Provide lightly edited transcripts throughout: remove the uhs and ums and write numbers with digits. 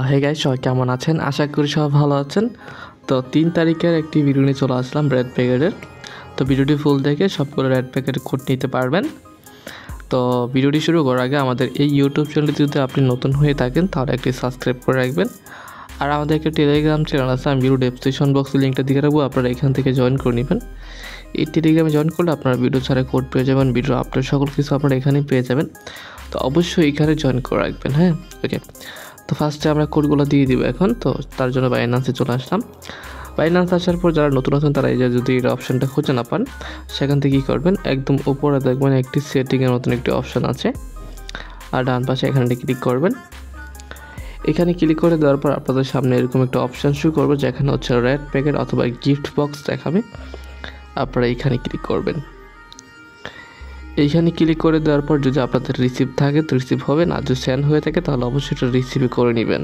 Hey guys, সবাই কেমন আছেন? আশা করি সবাই ভালো আছেন। তো 3 তারিখের একটি ভিডিও নিয়ে চলে আসলাম রেড প্যাকেটের। তো ভিডিওটি ফুল দেখে সবগুলো রেড প্যাকেটের কোড নিতে পারবেন। তো ভিডিওটি শুরু করার আগে আমাদের এই ইউটিউব চ্যানেলটি যদি আপনি নতুন হয়ে থাকেন তাহলে একটি সাবস্ক্রাইব করে রাখবেন। আর আমাদের একটা টেলিগ্রাম চ্যানেল আছে, আমি ভিডিও ডেসক্রিপশন বক্সে লিঙ্কটা দিয়ে রাখবো, আপনারা এখান থেকে জয়েন করে নেবেন। এই টেলিগ্রামে জয়েন করলে আপনারা ভিডিও ছাড়া কোড পেয়ে যাবেন, ভিডিও আপলোড সকল কিছু আপনারা এখানেই পেয়ে যাবেন। তো অবশ্যই এখানে জয়েন করে রাখবেন। হ্যাঁ, ওকে। তো ফার্স্টে আমরা কোডগুলো দিয়ে দিব এখন। তো তার জন্য বাইন্যান্সে চলে আসলাম। বাইন্যান্স আসার পর যারা নতুন আছেন তারা এই যে যদি এই অপশানটা খুঁজে না পান, সেখান থেকে কী করবেন, একদম উপরে দেখবেন একটি সেটিংয়ের মতন একটি অপশান আছে, আর ডান পাশে এখানে ক্লিক করবেন। এখানে ক্লিক করে দেওয়ার পর আপনাদের সামনে এরকম একটা অপশান শুরু করবে, যেখানে হচ্ছে রেড প্যাকেট অথবা গিফট বক্স দেখাবে। আপনারা এইখানে ক্লিক করবেন। এইখানে ক্লিক করে দেওয়ার পর যদি আপনাদের রিসিভ থাকে তো রিসিভ হবে, না যদি সেন্ড হয়ে থাকে তাহলে অবশ্যই এটা রিসিভ করে নেবেন।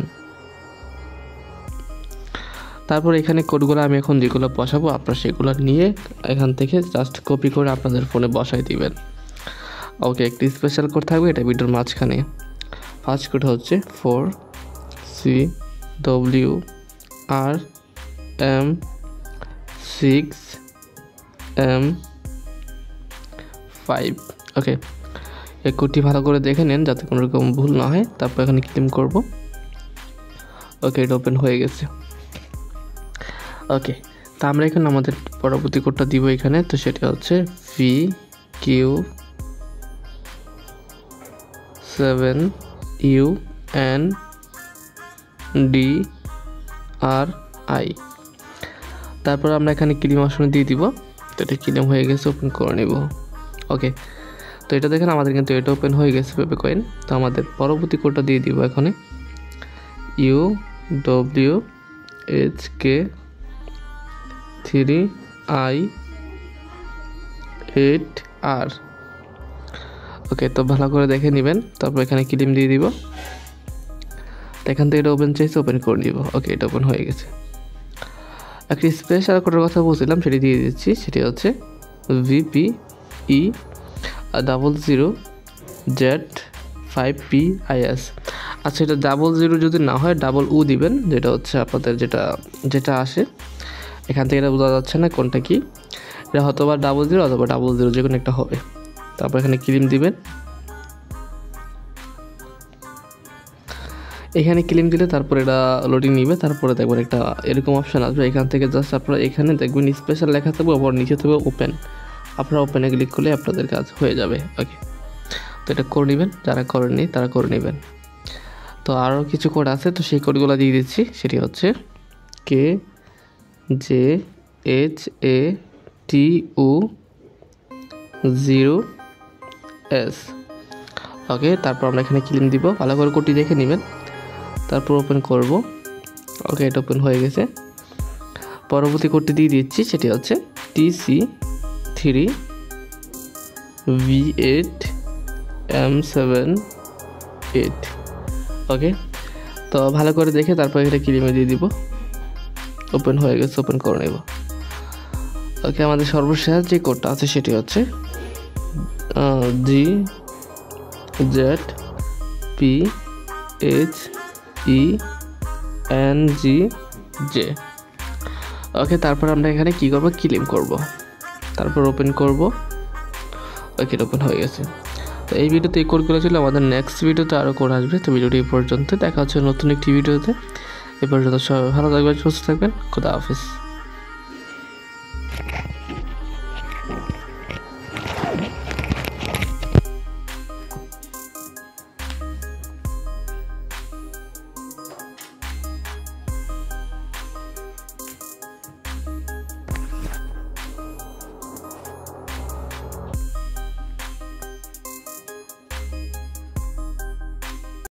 তারপর এখানে কোডগুলো আমি এখন যেগুলো বসাবো আপনারা সেগুলো নিয়ে এখান থেকে জাস্ট কপি করে আপনাদের ফোনে বসাই দিবেন। ওকে, একটি স্পেশাল কোড থাকবে, এটা ভিডিওর মাঝখানে। ফার্স্ট কোড হচ্ছে 4CWRM6M5। ওকে, এই কোডটি ভালো করে দেখে নেন যাতে কোনো রকম ভুল না হয়। তারপর এখানে ক্লেম করব। ওকে, এটা ওপেন হয়ে গেছে। ওকে, তা আমরা এখন আমাদের পরবর্তী কোডটা দিব এখানে। তো সেটা হচ্ছে VQ7UNDRI। তারপর আমরা এখানে ক্লেম অপশনে দিয়ে দিব। তো এটা ক্লেম হয়ে গেছে, ওপেন করে নিব। ওকে, তো এটা দেখেন আমাদের কিন্তু এটা ওপেন হয়ে গেছে পেপে কয়েন। তো আমাদের পরবর্তী কোডটা দিয়ে দিব এখানে UWHK3I8R। ওকে, তো ভালো করে দেখে নেবেন। তারপর এখানে ক্লেম দিয়ে দিব। এখান থেকে এটা ওপেন চাইছে, ওপেন করে নিব। ওকে, এটা ওপেন হয়ে গেছে। একটি স্পেশাল কোডের কথা বলছিলাম, সেটি দিয়ে দিচ্ছি। সেটি হচ্ছে VP00Z5PIS। আচ্ছা, এটা 00 যদি না হয় ডাবল উ দিবেন, যেটা হচ্ছে আপনাদের যেটা আসে এখান থেকে। এটা বোঝা যাচ্ছে না কোনটা কি, এটা হয়তো বা 00 অথবা 00, যে কোনো একটা হবে। তারপর এখানে ক্লেম দিবেন। এখানে ক্লেম দিলে তারপর এটা লোডিং নিবে। তারপরে দেখবেন একটা এরকম অপশান আসবে, এখান থেকে জাস্ট আপনারা এখানে দেখবেন স্পেশাল লেখা থাকবে, আবার নিচে থাকবে ওপেন। আপনারা ওপেনে ক্লিক করলে আপনাদের কাজ হয়ে যাবে। ওকে, তো এটা করে নেবেন, যারা করেননি তারা করে নেবেন। তো আরও কিছু কোড আছে, তো সেই কোডগুলো দিয়ে দিচ্ছি। সেটি হচ্ছে KJHATU0S। ওকে, তারপর আমরা এখানে ক্লেম দিব। ভালো করে কোডটি দেখে নেবেন, তারপর ওপেন করব। ওকে, এটা ওপেন হয়ে গেছে। পরবর্তী কোডটি দিয়ে দিচ্ছি, সেটি হচ্ছে TC3V8M78। ওকে, তো ভালো করে দেখে তারপর এটা ক্লেমে দিয়ে দিব। ওপেন হয়ে গেছে, ওপেন করে নেব। ওকে, আমাদের সর্বশেষ যে কোডটা আছে সেটি হচ্ছে GZPHENGJ। ওকে, তারপর আমরা এখানে কি করব, ক্লেম করব। তারপর ওপেন করব। ওকে, ওপেন হয়ে গেছে। তো এই ভিডিওতে এই কোডগুলো ছিল। আমাদের নেক্সট ভিডিওতে আরও কোড আসবে। তো ভিডিওটি এই পর্যন্ত, দেখা হচ্ছে নতুন একটি ভিডিওতে। এই পর্যন্ত সবাই ভালো থাকবেন, সুস্থ থাকবেন। খোদা হাফেজ।